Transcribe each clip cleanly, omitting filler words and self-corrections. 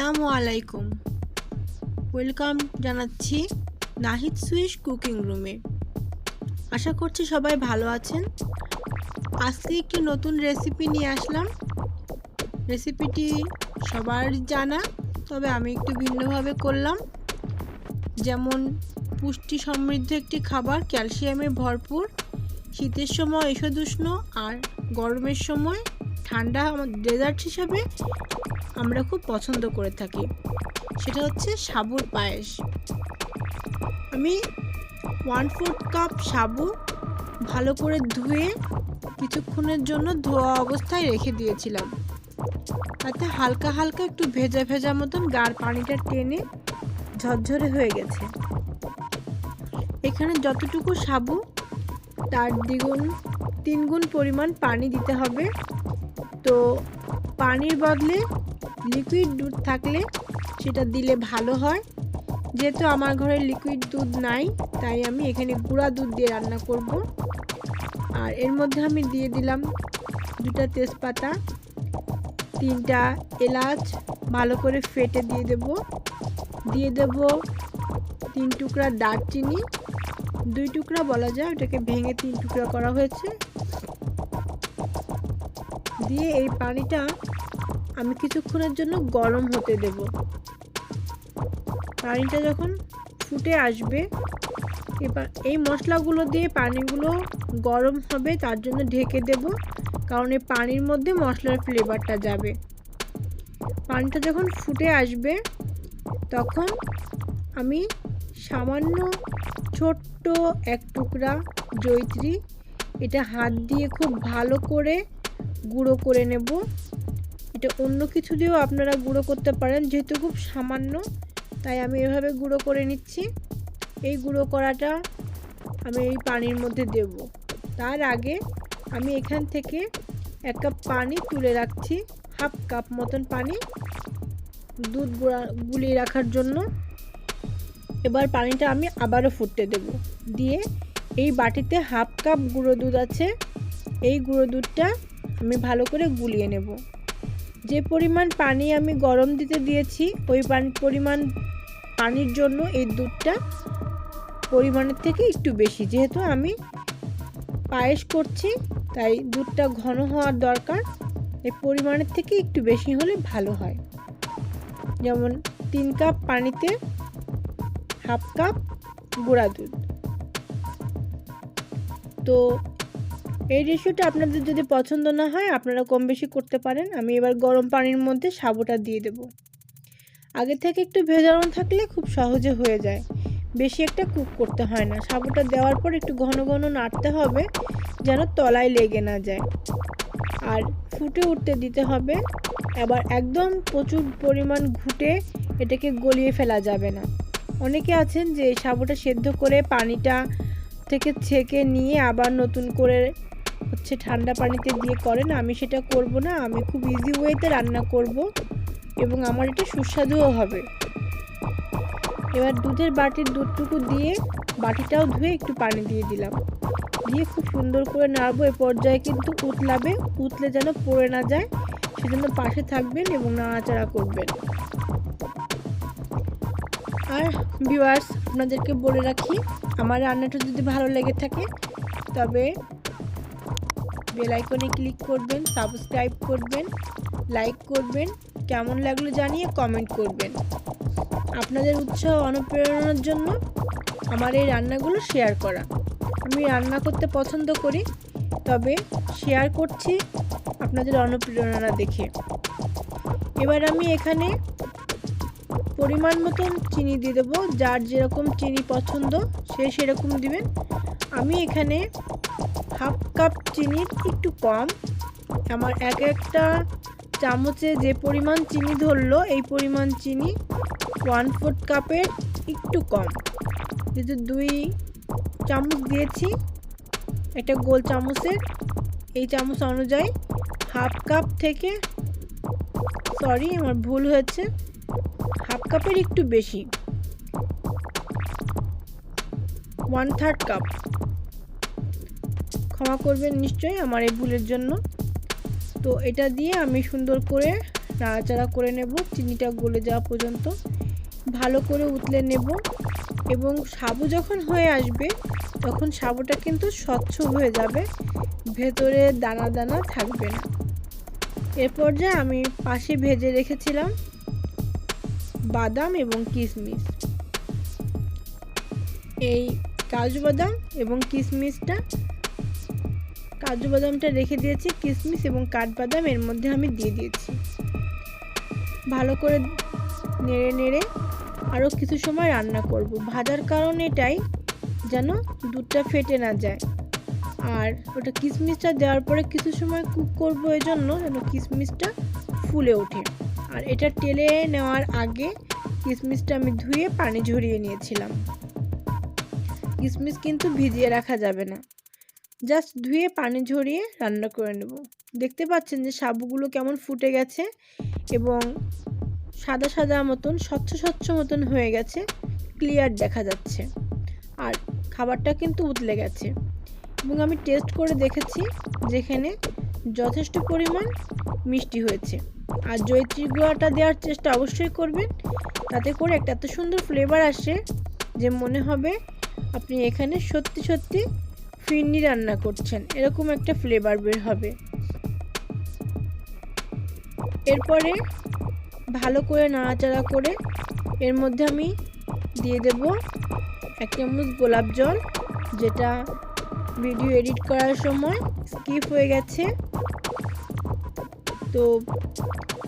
আসসালামু আলাইকুম। ওয়েলকাম জানাচ্ছি নাহিদ সুইস কুকিং রুমে। আশা করছি সবাই ভালো আছেন। আজকে একটি নতুন রেসিপি নিয়ে আসলাম। রেসিপিটি সবার জানা, তবে আমি একটু ভিন্নভাবে করলাম। যেমন পুষ্টি সমৃদ্ধ একটি খাবার, ক্যালসিয়ামে ভরপুর, শীতের সময় ঈষদুষ্ণ আর গরমের সময় ঠান্ডা ডেজার্ট হিসাবে আমরা খুব পছন্দ করে থাকি। সেটা হচ্ছে সাবুর পায়েস। আমি 1/4 কাপ সাবু ভালো করে ধুয়ে কিছুক্ষণের জন্য ধোয়া অবস্থায় রেখে দিয়েছিলাম। তাতে হালকা হালকা একটু ভেজা ভেজা মতন গাঢ় পানিটা টেনে ঝরঝরে হয়ে গেছে। এখানে যতটুকু সাবু তার 3 গুণ পরিমাণ পানি দিতে হবে। তো পানির বদলে লিকুইড দুধ থাকলে সেটা দিলে ভালো হয়। যেহেতু আমার ঘরে লিকুইড দুধ নাই, তাই আমি এখানে গুঁড়া দুধ দিয়ে রান্না করব। আর এর মধ্যে আমি দিয়ে দিলাম 2টা তেজপাতা, 3টা এলাচ ভালো করে ফেটে দিয়ে দেব 3 টুকরা দারচিনি, 2 টুকরা বলা যায়, ওটাকে ভেঙে 3 টুকরা করা হয়েছে। দিয়ে এই পানিটা আমি কিছুক্ষণের জন্য গরম হতে দেব। পানিটা যখন ফুটে আসবে, এবার এই মশলাগুলো দিয়ে পানিগুলো গরম হবে, তার জন্য ঢেকে দেব, কারণ এই পানির মধ্যে মশলার ফ্লেভারটা যাবে। পানিটা যখন ফুটে আসবে তখন আমি সামান্য ছোট্ট 1 টুকরা জয়িত্রী, এটা হাত দিয়ে খুব ভালো করে গুঁড়ো করে নেব। এটা অন্য কিছু দিয়েও আপনারা গুঁড়ো করতে পারেন, যেহেতু খুব সামান্য তাই আমি এভাবে গুঁড়ো করে নিচ্ছি। এই গুঁড়ো করাটা আমি এই পানির মধ্যে দেব। তার আগে আমি এখান থেকে 1 কাপ পানি তুলে রাখছি, 1/2 কাপ মতন পানি দুধ গুলিয়ে রাখার জন্য। এবার পানিটা আমি আবারও ফুটতে দেব। দিয়ে এই বাটিতে 1/2 কাপ গুঁড়ো দুধ আছে, এই গুঁড়ো দুধটা আমি ভালো করে গুলিয়ে নেব। যে পরিমাণ পানি আমি গরম দিতে দিয়েছি, ওই পরিমাণ পানির জন্য এই দুধটা পরিমাণের থেকে একটু বেশি। যেহেতু আমি পায়েস করছি তাই দুধটা ঘন হওয়ার দরকার, এই পরিমাণের থেকে একটু বেশি হলে ভালো হয়। যেমন 3 কাপ পানিতে 1/2 কাপ গুঁড়া দুধ। তো এই রেশিওটা আপনাদের যদি পছন্দ না হয় আপনারা কম বেশি করতে পারেন। আমি এবার গরম পানির মধ্যে সাবুটা দিয়ে দেব। আগে থেকে একটু ভেজানো থাকলে খুব সহজে হয়ে যায়, বেশি একটা কুক করতে হয় না। সাবুটা দেওয়ার পর একটু ঘন ঘন নাড়তে হবে যেন তলায় লেগে না যায়, আর ফুটে উঠতে দিতে হবে। এবার একদম প্রচুর পরিমাণ ঘুটে এটাকে গলিয়ে ফেলা যাবে না। অনেকে আছেন যে সাবুটা সেদ্ধ করে পানিটা থেকে ছেঁকে নিয়ে আবার নতুন করে ঠান্ডা পানিতে দিয়ে করেন। আমি সেটা করব না, আমি খুব ইজি ওয়েতে রান্না করব এবং আমার এটা সুস্বাদুও হবে। এবার দুধের বাটির দুধটুকু দিয়ে বাটিটাও ধুয়ে একটু পানি দিয়ে দিলাম, দিয়ে খুব সুন্দর করে নাড়বো। এ পর্যায়ে কিন্তু উতলে যেন পড়ে না যায়, সেজন্য পাশে থাকবেন এবং নাড়াচাড়া করবেন। আর ভিউয়ার্স, আপনাদেরকে বলে রাখি, আমার রান্নাটা যদি ভালো লেগে থাকে তবে বেল আইকনে ক্লিক করবেন, সাবস্ক্রাইব করবেন, লাইক করবেন, কেমন লাগলো জানিয়ে কমেন্ট করবেন। আপনাদের উৎসাহ অনুপ্রেরণার জন্য আমার এই রান্নাগুলো শেয়ার করা। আমি রান্না করতে পছন্দ করি, তবে শেয়ার করছি আপনাদের অনুপ্রেরণা দেখে। এবার আমি এখানে পরিমাণ মতন চিনি দিয়ে দেবো, যার যেরকম চিনি পছন্দ সে সেরকম দিবেন। আমি এখানে 1/2 কাপ চিনির একটু কম, আমার একটা চামচে যে পরিমাণ চিনি ধরলো এই পরিমাণ চিনি 1/4 কাপের একটু কম। যেহেতু 2 চামচ দিয়েছি একটা গোল চামচের, এই চামচ অনুযায়ী 1/2 কাপ থেকে, সরি আমার ভুল হয়েছে, 1/2 কাপের একটু বেশি, 1/3 কাপ। ক্ষমা করবেন নিশ্চয়ই আমার এই ভুলের জন্য। তো এটা দিয়ে আমি সুন্দর করে নাড়াচাড়া করে নেব চিনিটা গলে যাওয়া পর্যন্ত। ভালো করে উতলে নেব এবং সাবু যখন হয়ে আসবে তখন সাবুটা কিন্তু স্বচ্ছ হয়ে যাবে, ভেতরে দানা দানা থাকবে না। এরপর যে আমি পাশে ভেজে রেখেছিলাম বাদাম এবং কিশমিশ, এই কাজু বাদাম এবং কাজু বাদামটা রেখে দিয়েছি, কিশমিশ এবং কাঠবাদাম এর মধ্যে আমি দিয়ে দিয়েছি। ভালো করে নেড়ে নেড়ে আরও কিছু সময় রান্না করব। ভাজার কারণ এটাই যেন দুধটা ফেটে না যায়, আর ওটা কিশমিশটা দেওয়ার পরে কিছু সময় কুক করবো এই জন্য যেন কিশমিশটা ফুলে ওঠে। আর এটা টেলে নেওয়ার আগে কিশমিশটা আমি ধুয়ে পানি ঝরিয়ে নিয়েছিলাম। কিশমিশ কিন্তু ভিজিয়ে রাখা যাবে না, জাস্ট ধুয়ে পানি ঝরিয়ে রান্না করে নেব। দেখতে পাচ্ছেন যে সাবুগুলো কেমন ফুটে গেছে এবং সাদা সাদা মতন স্বচ্ছ মতন হয়ে গেছে, ক্লিয়ার দেখা যাচ্ছে। আর খাবারটা কিন্তু উতলে গেছে এবং আমি টেস্ট করে দেখেছি যেখানে যথেষ্ট পরিমাণ মিষ্টি হয়েছে। আর জয়িত্রী গুঁড়াটা দেওয়ার চেষ্টা অবশ্যই করবেন, তাতে করে একটা এত সুন্দর ফ্লেভার আসে যে মনে হবে আপনি এখানে সত্যি সত্যি ফিরনি রান্না করছেন, এরকম একটা ফ্লেভার বের হবে। এরপরে ভালো করে নাড়াচাড়া করে এর মধ্যে আমি দিয়ে দেব 1 চামচ গোলাপ জল, যেটা ভিডিও এডিট করার সময় স্কিপ হয়ে গেছে। তো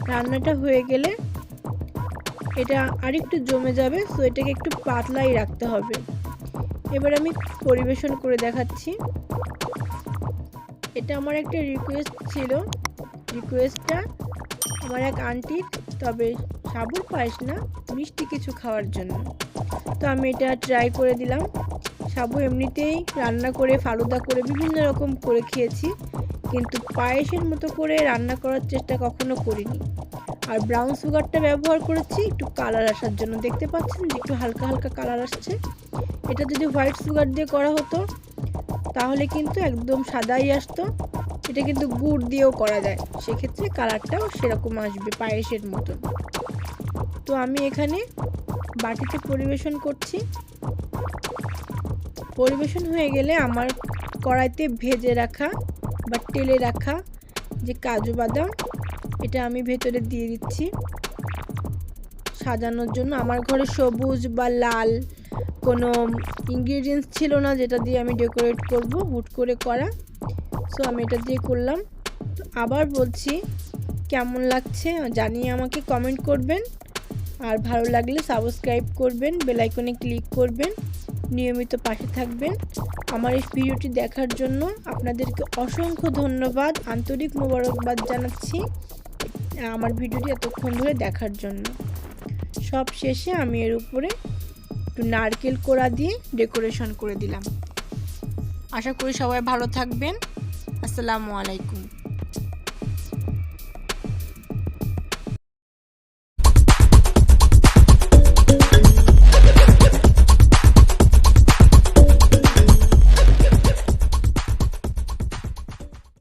রান্নাটা হয়ে গেলে এটা আরেকটু জমে যাবে, সো এটাকে একটু পাতলাই রাখতে হবে। এবার আমি পরিবেশন করে দেখাচ্ছি। এটা আমার একটা রিকোয়েস্ট ছিল, রিকোয়েস্টটা আমার এক আন্টির, তবে সাবুর পায়েস না, মিষ্টি কিছু খাওয়ার জন্য। তো আমি এটা ট্রাই করে দিলাম। সাবু এমনিতেই রান্না করে ফালুদা করে বিভিন্ন রকম করে খেয়েছি, কিন্তু পায়েসের মতো করে রান্না করার চেষ্টা কখনো করিনি। আর ব্রাউন সুগারটা ব্যবহার করেছি একটু কালার আসার জন্য। দেখতে পাচ্ছেন যে একটু হালকা হালকা কালার আসছে। এটা যদি হোয়াইট সুগার দিয়ে করা হতো তাহলে কিন্তু একদম সাদাই আসতো। এটা কিন্তু গুড় দিয়েও করা যায়, সেক্ষেত্রে কালারটাও সেরকম আসবে পায়েসের মতন। তো আমি এখানে বাটিতে পরিবেশন করছি। পরিবেশন হয়ে গেলে আমার কড়াইতে ভেজে রাখা বা তেলে রাখা যে কাজু বাদাম, এটা আমি ভেতরে দিয়ে দিচ্ছি সাজানোর জন্য। আমার ঘরে সবুজ বা লাল কোনো ইনগ্রিডিয়েন্টস ছিল না যেটা দিয়ে আমি ডেকোরেট করব, হুট করে করা। সো আমি এটা দিয়ে করলাম। তো আবার বলছি, কেমন লাগছে জানিয়ে আমাকে কমেন্ট করবেন, আর ভালো লাগলে সাবস্ক্রাইব করবেন, বেল আইকনে ক্লিক করবেন, নিয়মিত পাশে থাকবেন। আমার এই ভিডিওটি দেখার জন্য আপনাদেরকে অসংখ্য ধন্যবাদ, আন্তরিক মোবারকবাদ জানাচ্ছি আমার ভিডিওটি এতক্ষণ ধরে দেখার জন্য। সব শেষে আমি এর উপরে একটু নারকেল কোড়া দিয়ে ডেকোরেশন করে দিলাম। আশা করি সবাই ভালো থাকবেন। আসসালামু আলাইকুম।